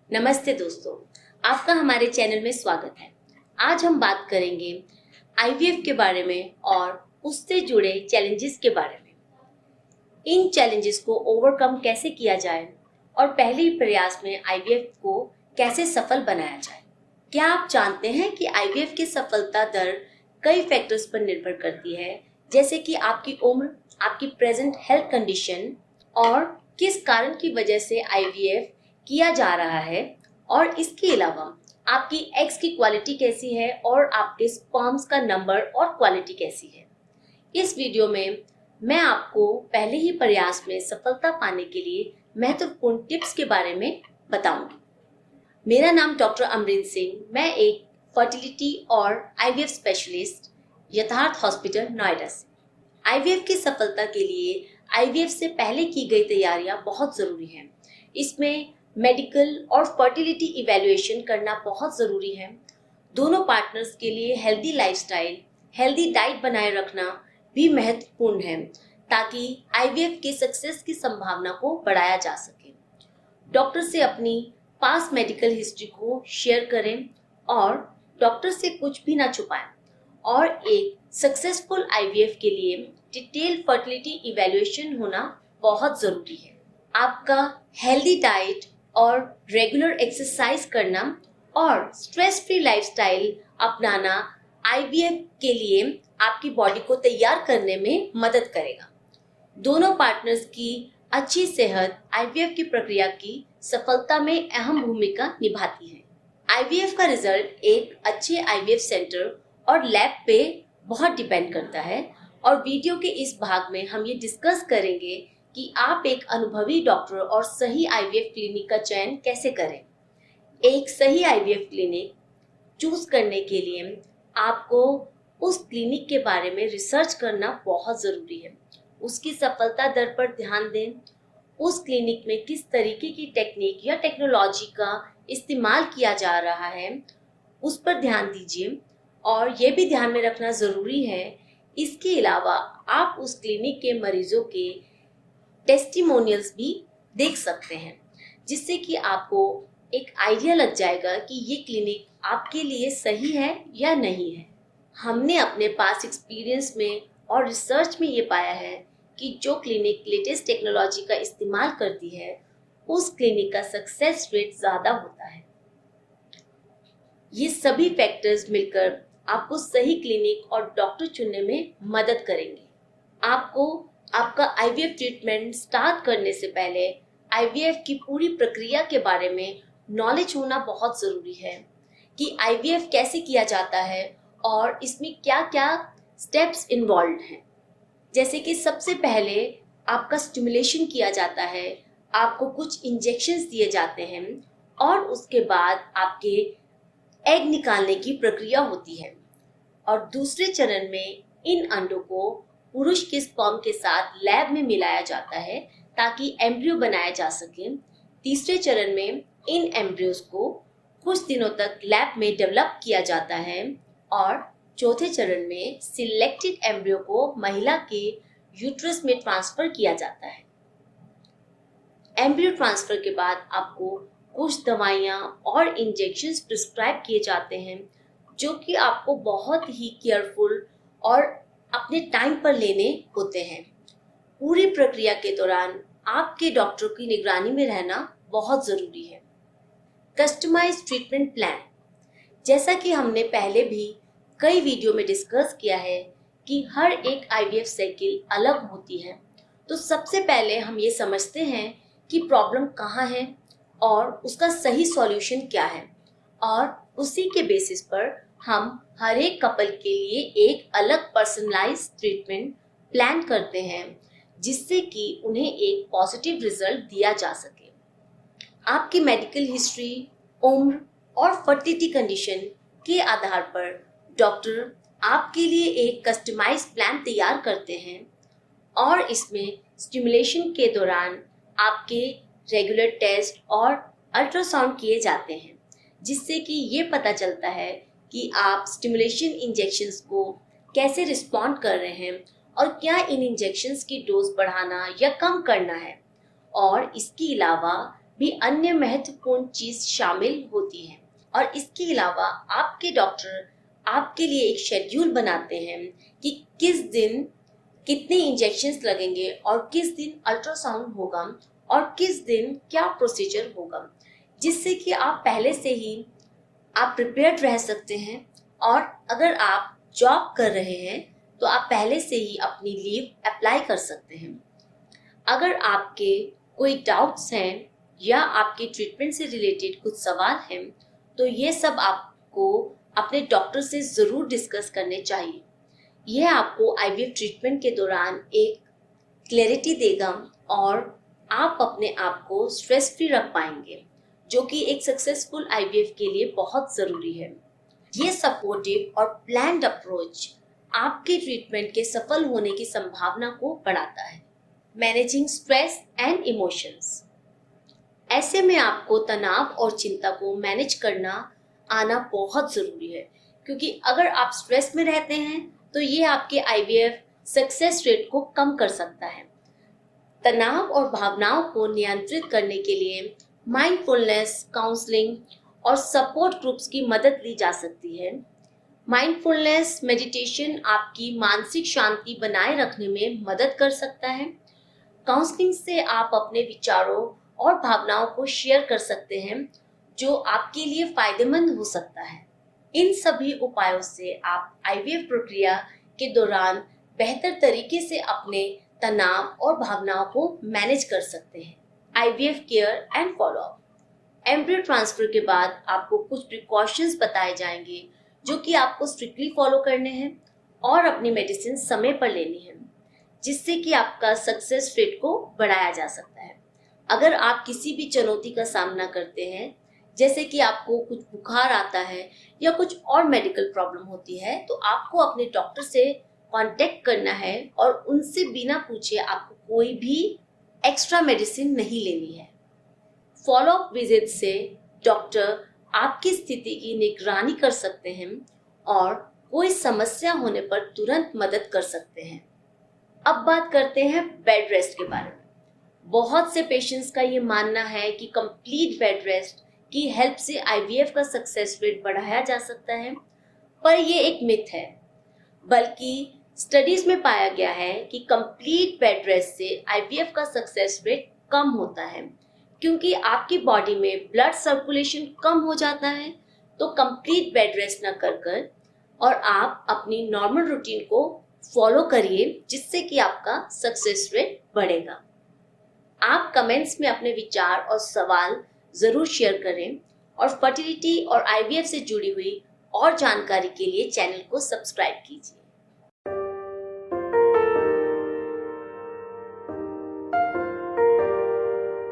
नमस्ते दोस्तों, आपका हमारे चैनल में स्वागत है। आज हम बात करेंगे आईवीएफ के बारे में और उससे जुड़े चैलेंजेस के बारे में। इन चैलेंजेस को ओवरकम कैसे किया जाए और पहले ही प्रयास में आईवीएफ को कैसे सफल बनाया जाए। क्या आप जानते हैं कि आईवीएफ की सफलता दर कई फैक्टर्स पर निर्भर करती है, जैसे कि आपकी उम्र, आपकी प्रेजेंट हेल्थ कंडीशन और किस कारण की वजह से आईवीएफ किया जा रहा है, और इसके अलावा आपकी एग्स की क्वालिटी कैसी है और आपके स्पर्म्स का नंबर और क्वालिटी कैसी है। इस वीडियो में मैं आपको पहले ही प्रयास में सफलता पाने के लिए महत्वपूर्ण टिप्स के बारे में बताऊंगी। मेरा नाम डॉक्टर अमरिंदर सिंह, मैं एक फर्टिलिटी और आईवीएफ स्पेशलिस्ट यथार्थ हॉस्पिटल नोएडा से। आईवीएफ की सफलता के लिए आईवीएफ से पहले की गई तैयारियां बहुत जरूरी हैं। इसमें मेडिकल और फर्टिलिटी इवैल्यूएशन करना बहुत जरूरी है। दोनों पार्टनर्स के लिए हेल्दी लाइफस्टाइल, हेल्दी डाइट बनाए रखना भी महत्वपूर्ण है, ताकि आईवीएफ के सक्सेस की संभावना को बढ़ाया जा सके। डॉक्टर से अपनी पास्ट मेडिकल हिस्ट्री को शेयर करें और डॉक्टर से कुछ भी ना छुपाएं। और एक सक्सेसफुल आईवीएफ के लिए डिटेल फर्टिलिटी इवैल्यूएशन होना बहुत जरूरी है। आपका हेल्दी डाइट और रेगुलर एक्सरसाइज करना और स्ट्रेस फ्री लाइफस्टाइल अपनाना आईवीएफ के लिए आपकी बॉडी को तैयार करने में मदद करेगा। दोनों पार्टनर्स की अच्छी सेहत आईवीएफ की प्रक्रिया की सफलता में अहम भूमिका निभाती है। आईवीएफ का रिजल्ट एक अच्छे आईवीएफ सेंटर और लैब पे बहुत डिपेंड करता है, और वीडियो के इस भाग में हम ये डिस्कस करेंगे कि आप एक अनुभवी डॉक्टर और सही आईवीएफ क्लिनिक का चयन कैसे करें। एक सही आईवीएफ क्लिनिक चूज करने के लिए आपको उस क्लिनिक के बारे में रिसर्च करना बहुत जरूरी है। उसकी सफलता दर पर ध्यान दें। उस क्लिनिक में किस तरीके की टेक्निक या टेक्नोलॉजी का इस्तेमाल किया जा रहा है, उस पर ध्यान दीजिए। और ये भी ध्यान में रखना जरूरी है, इसके अलावा आप उस क्लिनिक के मरीजों के टेस्टिमोनियल्स भी देख सकते हैं, जिससे कि आपको एक आइडिया लग जाएगा कि ये क्लिनिक आपके लिए सही है या नहीं है। हमने अपने पास एक्सपीरियंस में और रिसर्च में ये पाया है कि जो क्लिनिक लेटेस्ट टेक्नोलॉजी का इस्तेमाल करती है, उस क्लिनिक का सक्सेस रेट ज़्यादा होता है। ये सभी फैक्टर्स मिलकर आपको सही क्लिनिक और डॉक्टर चुनने में मदद करेंगे। आपको आपका आईवीएफ ट्रीटमेंट स्टार्ट करने से पहले आईवीएफ की पूरी प्रक्रिया के बारे में नॉलेज होना बहुत ज़रूरी है, कि आईवीएफ कैसे किया जाता है और इसमें क्या क्या स्टेप्स इन्वॉल्व हैं। जैसे कि सबसे पहले आपका स्टिमुलेशन किया जाता है, आपको कुछ इंजेक्शंस दिए जाते हैं, और उसके बाद आपके एग निकालने की प्रक्रिया होती है। और दूसरे चरण में इन अंडों को पुरुष के स्पर्म के साथ लैब में मिलाया जाता है, ताकि एम्ब्रियो बनाया जा सके। तीसरे चरण में इन एम्ब्रियोज को कुछ दिनों तक लैब में डेवलप किया जाता है, और चौथे चरण में सिलेक्टेड एम्ब्रियो को महिला के यूट्रस में ट्रांसफर किया जाता है। एम्ब्रियो ट्रांसफर के बाद आपको कुछ दवाइयाँ और इंजेक्शंस प्रिस्क्राइब किए जाते हैं, जो कि आपको बहुत ही केयरफुल और अपने टाइम पर लेने होते हैं। पूरी प्रक्रिया के दौरान आपके डॉक्टर की निगरानी में रहना बहुत ज़रूरी है। कस्टमाइज ट्रीटमेंट प्लान, जैसा कि हमने पहले भी कई वीडियो में डिस्कस किया है कि हर एक आईवीएफ साइकिल अलग होती है। तो सबसे पहले हम ये समझते हैं कि प्रॉब्लम कहाँ है और उसका सही सॉल्यूशन क्या है, और उसी के बेसिस पर हम हर एक कपल के लिए एक अलग पर्सनलाइज ट्रीटमेंट प्लान करते हैं, जिससे कि उन्हें एक पॉजिटिव रिजल्ट दिया जा सके। आपकी मेडिकल हिस्ट्री, उम्र और फर्टिलिटी कंडीशन के आधार पर डॉक्टर आपके लिए एक कस्टमाइज प्लान तैयार करते हैं, और इसमें स्टिमुलेशन के दौरान आपके रेगुलर टेस्ट और अल्ट्रासाउंड किए जाते हैं, जिससे कि ये पता चलता है कि आप स्टिमुलेशन इंजेक्शंस को कैसे रिस्पॉन्ड कर रहे हैं, और क्या इन इंजेक्शंस की डोज बढ़ाना या कम करना है। और इसके अलावा भी अन्य महत्वपूर्ण चीज शामिल होती है। और इसके अलावा आपके डॉक्टर आपके लिए एक शेड्यूल बनाते हैं कि किस दिन कितने इंजेक्शंस लगेंगे और किस दिन अल्ट्रासाउंड होगा और किस दिन क्या प्रोसीजर होगा, जिससे कि आप पहले से ही आप प्रिपेयर्ड रह सकते हैं। और अगर आप जॉब कर रहे हैं तो आप पहले से ही अपनी लीव अप्लाई कर सकते हैं। अगर आपके कोई डाउट्स हैं या आपके ट्रीटमेंट से रिलेटेड कुछ सवाल हैं तो ये सब आपको अपने डॉक्टर से ज़रूर डिस्कस करने चाहिए। यह आपको आईवीएफ ट्रीटमेंट के दौरान एक क्लैरिटी देगा और आप अपने आप को स्ट्रेस फ्री रख पाएंगे, जो कि एक सक्सेसफुल आईवीएफ के लिए बहुत ज़रूरी है। ये सपोर्टिव और प्लान्ड अप्रोच आपके ट्रीटमेंट के सफल होने की संभावना को बढ़ाता है। मैनेजिंग स्ट्रेस एंड इमोशंस, ऐसे में आपको तनाव और चिंता को मैनेज करना आना बहुत ज़रूरी है, क्योंकि अगर आप स्ट्रेस में रहते हैं तो ये आपके आईवीएफ सक्सेस रेट को कम कर सकता है। तनाव और भावनाओं को नियंत्रित करने के लिए माइंडफुलनेस, काउंसलिंग और सपोर्ट ग्रुप्स की मदद ली जा सकती है। माइंडफुलनेस मेडिटेशन आपकी मानसिक शांति बनाए रखने में मदद कर सकता है। काउंसलिंग से आप अपने विचारों और भावनाओं को शेयर कर सकते हैं, जो आपके लिए फायदेमंद हो सकता है। इन सभी उपायों से आप आईवीएफ प्रक्रिया के दौरान बेहतर तरीके से अपने तनाव और भावनाओं को मैनेज कर सकते हैं। IVF care and follow up, embryo transfer के बाद आपको कुछ प्रिकॉशंस बताए जाएंगे जो कि आपको स्ट्रिक्टली फॉलो करने हैं और अपनी मेडिसिन समय पर लेनी है, जिससे कि आपका सक्सेस रेट को बढ़ाया जा सकता है। अगर आप किसी भी चुनौती का सामना करते हैं, जैसे कि आपको कुछ बुखार आता है या कुछ और मेडिकल प्रॉब्लम होती है, तो आपको अपने डॉक्टर से कांटेक्ट करना है और उनसे बिना पूछे आपको कोई भी एक्स्ट्रा मेडिसिन नहीं लेनी है। फॉलोअप विजिट से डॉक्टर आपकी स्थिति की निगरानी कर सकते हैं और कोई समस्या होने पर तुरंत मदद कर सकते हैं। अब बात करते हैं बेड रेस्ट के बारे में। बहुत से पेशेंट्स का ये मानना है कि कंप्लीट बेड रेस्ट की हेल्प से आईवीएफ का सक्सेस रेट बढ़ाया जा सकता है, पर ये एक मिथ है। बल्कि स्टडीज में पाया गया है कि कंप्लीट बेड रेस्ट से आईवीएफ का सक्सेस रेट कम होता है, क्योंकि आपकी बॉडी में ब्लड सर्कुलेशन कम हो जाता है। तो कंप्लीट बेड रेस्ट न कर और आप अपनी नॉर्मल रूटीन को फॉलो करिए, जिससे कि आपका सक्सेस रेट बढ़ेगा। आप कमेंट्स में अपने विचार और सवाल जरूर शेयर करें और फर्टिलिटी और आईवीएफ से जुड़ी हुई और जानकारी के लिए चैनल को सब्सक्राइब कीजिए।